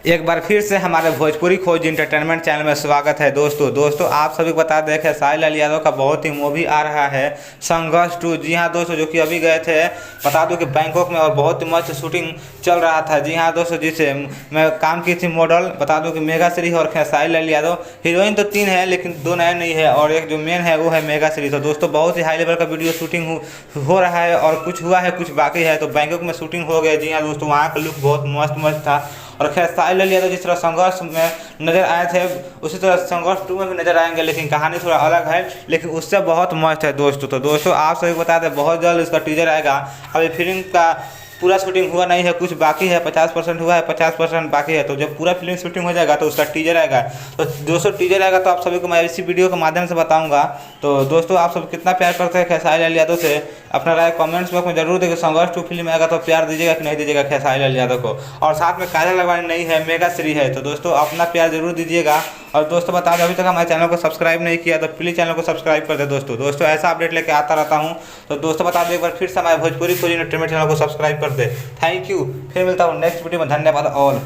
एक बार फिर से हमारे भोजपुरी खोज इंटरटेनमेंट चैनल में स्वागत है। दोस्तों आप सभी को बता दें कि खेसारी लाल यादव का बहुत ही मूवी आ रहा है संघर्ष 2। जी हाँ दोस्तों, जो कि अभी गए थे, बता दूं कि बैंकॉक में, और बहुत ही मस्त शूटिंग चल रहा था। जी हाँ दोस्तों, जिसे मैं काम की थी मॉडल, बता दूं कि मेगा श्री और खेसारी लाल यादव। हीरोइन तो 3 है लेकिन 2 नए नहीं है, और एक जो मेन है वो है मेगा श्री। तो दोस्तों बहुत ही हाई लेवल का वीडियो शूटिंग हो रहा है, और कुछ हुआ है कुछ बाकी है। तो बैंकॉक में शूटिंग हो गया। जी हाँ दोस्तों, वहाँ का लुक बहुत मस्त था। और खेसारी लाल यादव जिस तरह संघर्ष में नजर आए थे, उसी तरह संघर्ष 2 में भी नजर आएंगे, लेकिन कहानी थोड़ा अलग है, लेकिन उससे बहुत मस्त है दोस्तों। तो दोस्तों आप सभी को बता दें, बहुत जल्द इसका टीजर आएगा। अभी फिल्म का पूरा शूटिंग हुआ नहीं है, कुछ बाकी है, 50% हुआ है, 50% बाकी है। तो जब पूरा फिल्म शूटिंग हो जाएगा तो उसका टीजर आएगा। तो दोस्तों टीजर आएगा तो आप सभी को मैं इसी वीडियो के माध्यम से बताऊंगा। तो दोस्तों आप सब कितना प्यार करते हैं खेसारी लाल यादव से, अपना राय कमेंट्स बॉक्स में जरूर देंगे। संघर्ष 2 फिल्म आएगा तो प्यार दीजिएगा कि नहीं दीजिएगा खेसारी लाल यादव को। और साथ में काजल लगवानी नहीं है, मेगा श्री है। तो दोस्तों अपना प्यार जरूर दीजिएगा। और दोस्तों बता दें, अभी तक हमारे चैनल को सब्सक्राइब नहीं किया तो प्लीज़ चैनल को सब्सक्राइब कर दे दोस्तों ऐसा अपडेट लेके आता रहता हूँ। तो दोस्तों बता दें, एक बार फिर से हमारे भोजपुरी खोज इंटरटेनमेंट चैनल को सब्सक्राइब कर दे। Thank you. फिर मिलता हूँ नेक्स्ट वीडियो में। धन्यवाद ऑल।